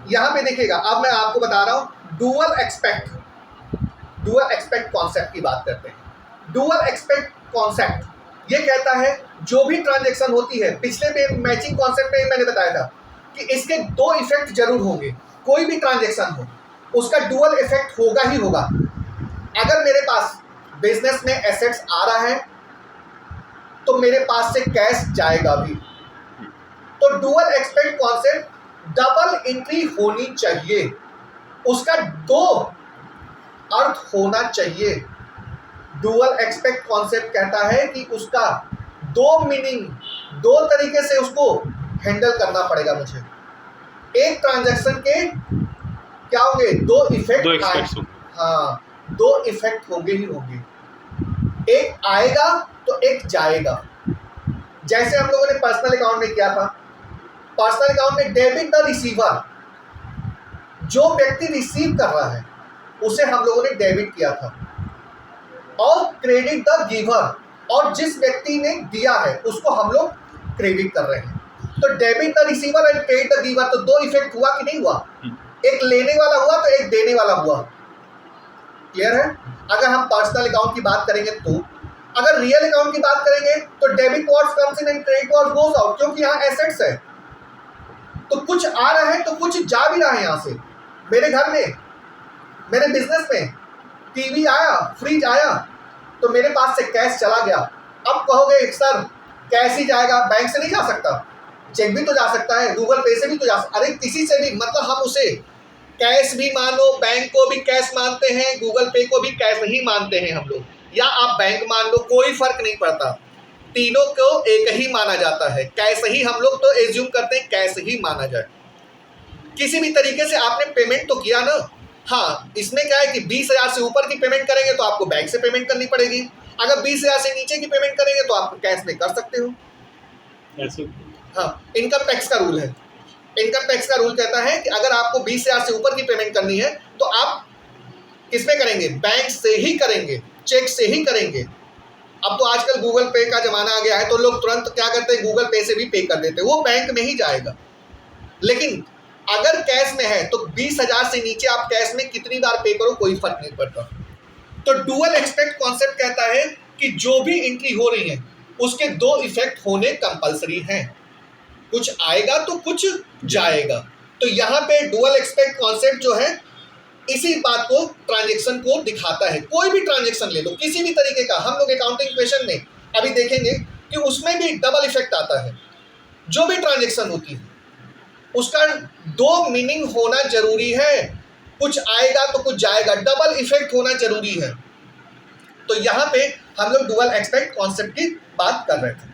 यहां पे देखिएगा, अब मैं आपको बता रहा हूं डुअल एक्सपेक्ट कॉन्सेप्ट की बात करते हैं। डुअल एक्सपेक्ट कॉन्सेप्ट ये कहता है जो भी ट्रांजैक्शन होती है, पिछले पे मैचिंग कॉन्सेप्ट में मैंने बताया था कि इसके दो इफेक्ट जरूर होंगे। कोई भी ट्रांजैक्शन हो उसका डुअल इफेक्ट होगा ही होगा। अगर मेरे पास बिजनेस में एसेट्स आ रहा है तो मेरे पास से कैश जाएगा भी। तो dual expect concept double entry होनी चाहिए, उसका दो अर्थ होना चाहिए। डुअल एक्सपेक्ट कॉन्सेप्ट कहता है कि उसका दो मीनिंग, दो तरीके से उसको हैंडल करना पड़ेगा मुझे। एक ट्रांजैक्शन के क्या होंगे, दो इफेक्ट आए, हाँ दो इफेक्ट होंगे ही होंगे, एक आएगा तो एक जाएगा। जैसे हम लोगों ने पर्सनल अकाउंट में किया था, पर्सनल अकाउंट में डेबिट द रिसीवर, जो व्यक्ति रिसीव कर रहा है उसे हम लोगों ने डेबिट किया था, और क्रेडिट द गिवर, और जिस व्यक्ति ने दिया है उसको हम लोग क्रेडिट कर रहे हैं। तो debit the receiver and credit the giver, तो दो इफेक्ट हुआ कि नहीं हुआ? एक लेने वाला हुआ तो एक देने वाला हुआ। क्लियर है? अगर हम पर्सनल अकाउंट की बात करेंगे तो, अगर रियल अकाउंट की बात करेंगे तो debit what's comes in and credit what's goes out, क्योंकि यहाँ एसेट्स है तो कुछ आ रहा है तो कुछ जा भी रहा है। यहाँ से मेरे घर में, मेरे बिजनेस में टीवी आया, फ्रिज आया, तो मेरे पास से कैश चला गया। अब कहोगे सर कैश ही जाएगा, बैंक से नहीं जा सकता? चेक भी तो जा सकता है, गूगल पे से भी तो जा सकता, अरे किसी से भी, मतलब हम उसे कैश भी मानो, बैंक को भी कैश मानते हैं, गूगल पे को भी कैश ही मानते हैं हम लोग, या आप बैंक मान लो, कोई फर्क नहीं पड़ता, तीनों को एक ही माना जाता है। कैश ही हम लोग तो एज्यूम करते हैं, कैश ही माना जाए। किसी भी तरीके से आपने पेमेंट तो किया ना। हाँ, इसमें क्या है कि 20,000 से ऊपर की पेमेंट करेंगे तो आपको बैंक से पेमेंट करनी पड़ेगी, अगर 20,000 से नीचे की पेमेंट करेंगे तो आप कैश में कर सकते हो। हाँ, इनकम टैक्स का रूल है। इनकम टैक्स का रूल कहता है कि अगर आपको 20,000 से ऊपर की पेमेंट करनी है तो आप किसमें करेंगे? बैंक से ही करेंगे, चेक से ही करेंगे। अब तो आजकल गूगल पे का जमाना आ गया है तो लोग तुरंत क्या करते हैं, गूगल पे से भी पे कर देते हैं, वो बैंक में ही जाएगा। लेकिन अगर कैश में है तो 20,000 से नीचे आप कैश में कितनी बार पे करो कोई फर्क नहीं पड़ता। तो डुअल एक्सपेक्ट कॉन्सेप्ट कहता है कि जो भी एंट्री हो रही है उसके दो इफेक्ट होने कंपलसरी हैं, कुछ आएगा तो कुछ जाएगा। तो यहाँ पे डुअल एक्सपेक्ट कॉन्सेप्ट जो है इसी बात को, ट्रांजैक्शन को दिखाता है। कोई भी ट्रांजैक्शन ले लो किसी भी तरीके का, हम लोग अकाउंटिंग क्वेश्चन में अभी देखेंगे कि उसमें भी डबल इफेक्ट आता है। जो भी ट्रांजैक्शन होती है उसका दो मीनिंग होना जरूरी है, कुछ आएगा तो कुछ जाएगा, डबल इफेक्ट होना जरूरी है। तो यहाँ पे हम लोग डुअल एक्सपेक्ट कॉन्सेप्ट की बात कर रहे थे।